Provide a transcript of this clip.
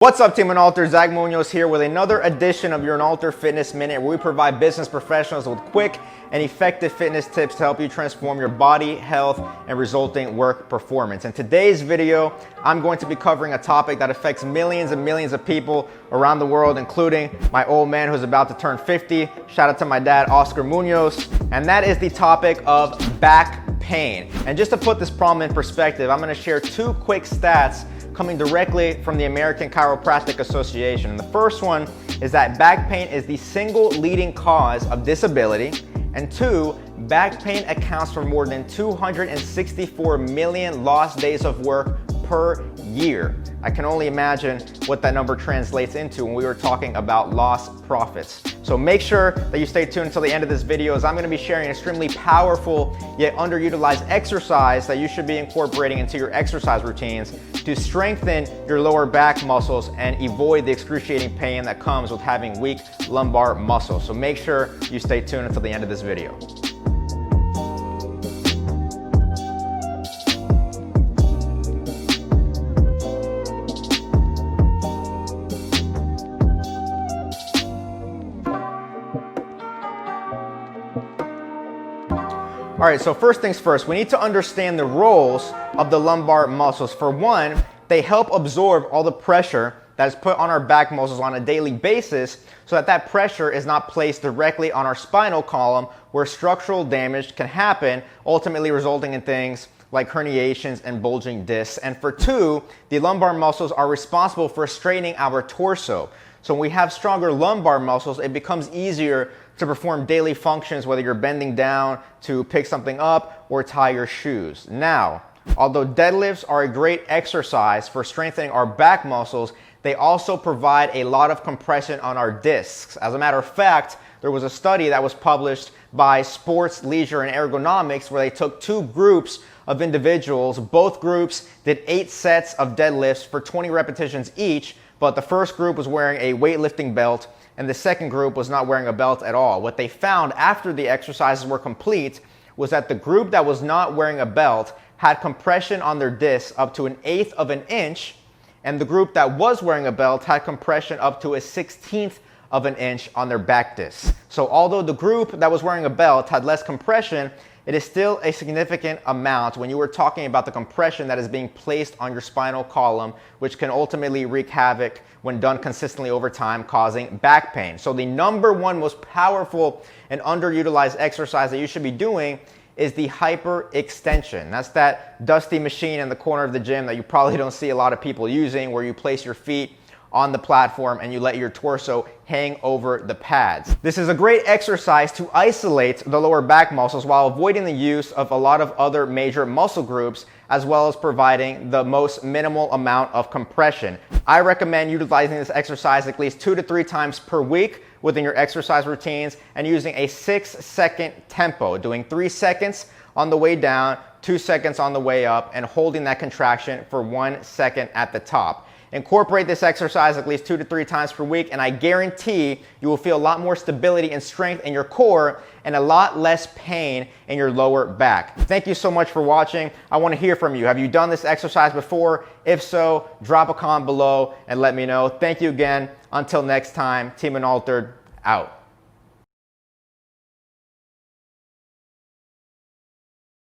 What's up, Team UNALTERED? Zach Munoz here with another edition of your UNALTERED Fitness Minute, where we provide business professionals with quick and effective fitness tips to help you transform your body, health, and resulting work performance. In today's video, I'm going to be covering a topic that affects millions and millions of people around the world, including my old man who's about to turn 50. Shout out to my dad, Oscar Munoz. And that is the topic of back pain. And just to put this problem in perspective, I'm going to share two quick stats coming directly from the American Chiropractic Association. And the first one is that back pain is the single leading cause of disability, and two, back pain accounts for more than 264 million lost days of work per year. I can only imagine what that number translates into when we were talking about lost profits. So make sure that you stay tuned until the end of this video, as I'm going to be sharing an extremely powerful yet underutilized exercise that you should be incorporating into your exercise routines to strengthen your lower back muscles and avoid the excruciating pain that comes with having weak lumbar muscles. So make sure you stay tuned until the end of this video. All right, so first things first, we need to understand the roles of the lumbar muscles. For one, they help absorb all the pressure that is put on our back muscles on a daily basis, so that that pressure is not placed directly on our spinal column, where structural damage can happen, ultimately resulting in things like herniations and bulging discs. And for two, the lumbar muscles are responsible for straightening our torso. So when we have stronger lumbar muscles, it becomes easier to perform daily functions, whether you're bending down to pick something up or tie your shoes. Now, although deadlifts are a great exercise for strengthening our back muscles, they also provide a lot of compression on our discs. As a matter of fact, there was a study that was published by Sports, Leisure, and Ergonomics where they took two groups of individuals. Both groups did 8 sets of deadlifts for 20 repetitions each, but the first group was wearing a weightlifting belt and the second group was not wearing a belt at all. What they found after the exercises were complete was that the group that was not wearing a belt had compression on their discs up to 1/8 of an inch, and the group that was wearing a belt had compression up to 1/16 of an inch on their back discs. So although the group that was wearing a belt had less compression, it is still a significant amount when you are talking about the compression that is being placed on your spinal column, which can ultimately wreak havoc when done consistently over time, causing back pain. So the number one most powerful and underutilized exercise that you should be doing is the hyperextension. That's that dusty machine in the corner of the gym that you probably don't see a lot of people using, where you place your feet on the platform and you let your torso hang over the pads. This is a great exercise to isolate the lower back muscles while avoiding the use of a lot of other major muscle groups, as well as providing the most minimal amount of compression. I recommend utilizing this exercise at least 2 to 3 times per week within your exercise routines, and using a 6-second tempo, doing 3 seconds on the way down, 2 seconds on the way up, and holding that contraction for 1 second at the top. Incorporate this exercise at least 2 to 3 times per week, and I guarantee you will feel a lot more stability and strength in your core and a lot less pain in your lower back. Thank you so much for watching. I want to hear from you. Have you done this exercise before? If so, drop a comment below and let me know. Thank you again. Until next time, Team UNALTERED out.